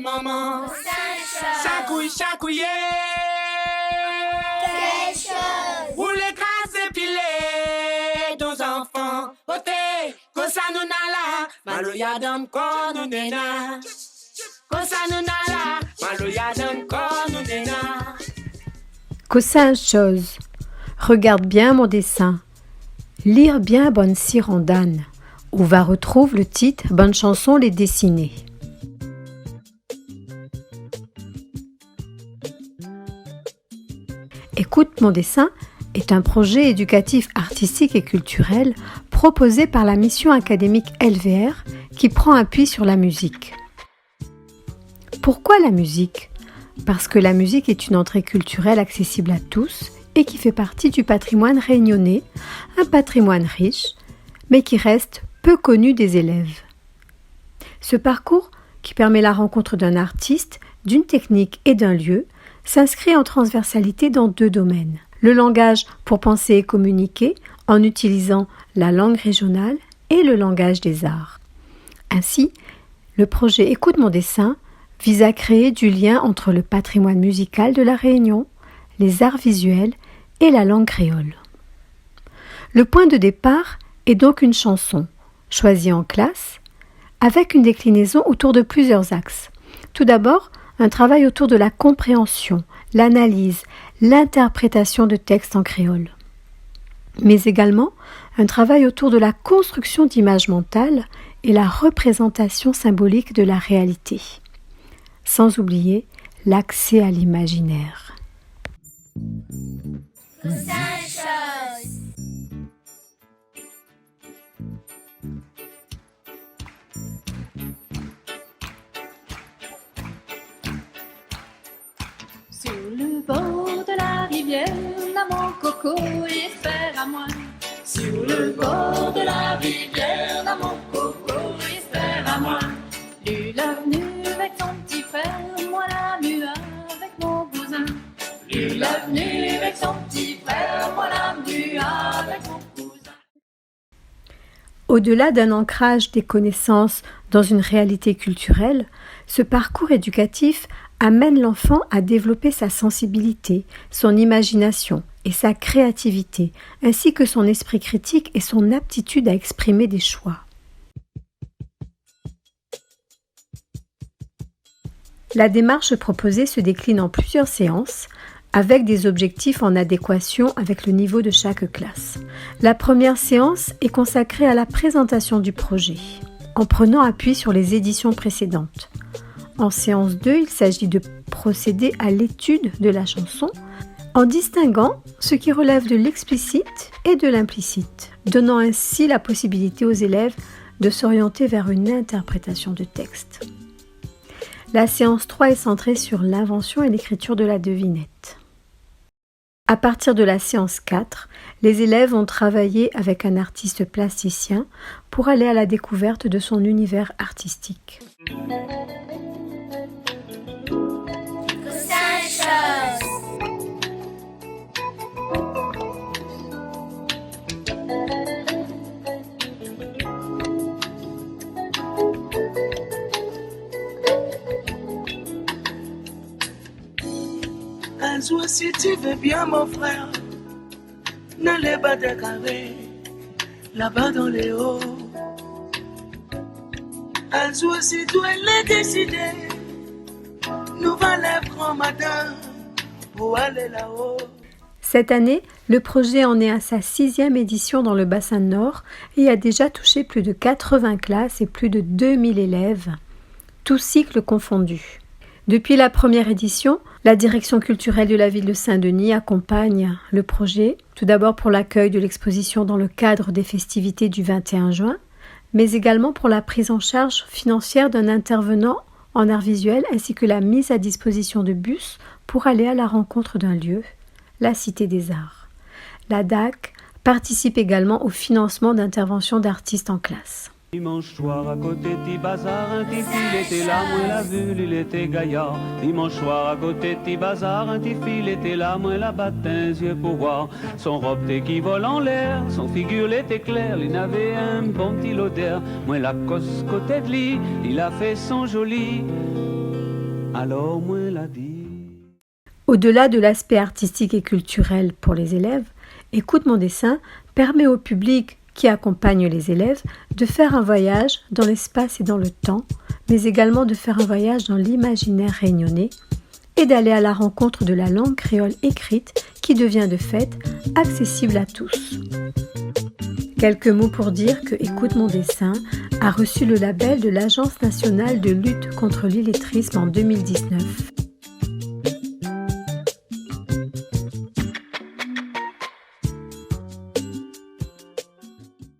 maman. Chacouille, chacouille. Quelque chose. Ou les crasser pilés, nos enfants. Oté, cosa nous nala, maloya dam kon nous nena. Cosa nous nala, maloya dam kon nous nena. Cosa chose. Regarde bien mon dessin. Lire bien bonne sirandane. Où va retrouve le titre bonne chanson les dessiner. Écoute mon dessin est un projet éducatif artistique et culturel proposé par la mission académique LVR qui prend appui sur la musique. Pourquoi la musique ? Parce que la musique est une entrée culturelle accessible à tous et qui fait partie du patrimoine réunionnais, un patrimoine riche, mais qui reste peu connu des élèves. Ce parcours, qui permet la rencontre d'un artiste, d'une technique et d'un lieu, s'inscrit en transversalité dans deux domaines. Le langage pour penser et communiquer en utilisant la langue régionale et le langage des arts. Ainsi, le projet Écoute mon dessin vise à créer du lien entre le patrimoine musical de la Réunion, les arts visuels et la langue créole. Le point de départ est donc une chanson, choisie en classe, avec une déclinaison autour de plusieurs axes. Tout d'abord, un travail autour de la compréhension, l'analyse, l'interprétation de textes en créole. Mais également, un travail autour de la construction d'images mentales et la représentation symbolique de la réalité. Sans oublier l'accès à l'imaginaire. Quelque chose. Sur le bord de la rivière, là mon coco espère à moi. Sur le bord de la rivière, là mon coco espère à moi. Lui l'a venu avec son petit frère, moi la vue avec mon cousin. Lui l'a venu avec son petit frère, moi la vue avec mon cousin. Au-delà d'un ancrage des connaissances dans une réalité culturelle, ce parcours éducatif amène l'enfant à développer sa sensibilité, son imagination et sa créativité, ainsi que son esprit critique et son aptitude à exprimer des choix. La démarche proposée se décline en plusieurs séances, avec des objectifs en adéquation avec le niveau de chaque classe. La première séance est consacrée à la présentation du projet, en prenant appui sur les éditions précédentes. En séance 2, il s'agit de procéder à l'étude de la chanson en distinguant ce qui relève de l'explicite et de l'implicite, donnant ainsi la possibilité aux élèves de s'orienter vers une interprétation de texte. La séance 3 est centrée sur l'invention et l'écriture de la devinette. À partir de la séance 4, les élèves ont travaillé avec un artiste plasticien pour aller à la découverte de son univers artistique. Quelque chose. Un jour, si tu veux bien, mon frère, n'allez pas te carrer là-bas dans les hauts. Un jour, si tu l'as décidé, nous va les grand matin pour aller là-haut. Cette année, le projet en est à sa 6e édition dans le bassin Nord et a déjà touché plus de 80 classes et plus de 2000 élèves, tous cycles confondus. Depuis la première édition, la direction culturelle de la ville de Saint-Denis accompagne le projet, tout d'abord pour l'accueil de l'exposition dans le cadre des festivités du 21 juin, mais également pour la prise en charge financière d'un intervenant en art visuel ainsi que la mise à disposition de bus pour aller à la rencontre d'un lieu, la Cité des Arts. La DAC participe également au financement d'interventions d'artistes en classe. Dimanche soir à côté du bazar, un petit fil était là, moi la vue, il était gaillard. Dimanche soir à côté du bazar, un petit fil était là, moi la battin yeux pour voir. Son robe qui vole en l'air, son figure était claire, il avait un bon petit odeur. Moi la cosse côté de lui, il a fait son joli. alors moi l'a dit. Au-delà de l'aspect artistique et culturel pour les élèves, Écoute mon dessin permet au public qui accompagne les élèves de faire un voyage dans l'espace et dans le temps, mais également de faire un voyage dans l'imaginaire réunionnais et d'aller à la rencontre de la langue créole écrite qui devient de fait accessible à tous. Quelques mots pour dire que Écoute mon dessin a reçu le label de l'Agence nationale de lutte contre l'illettrisme en 2019.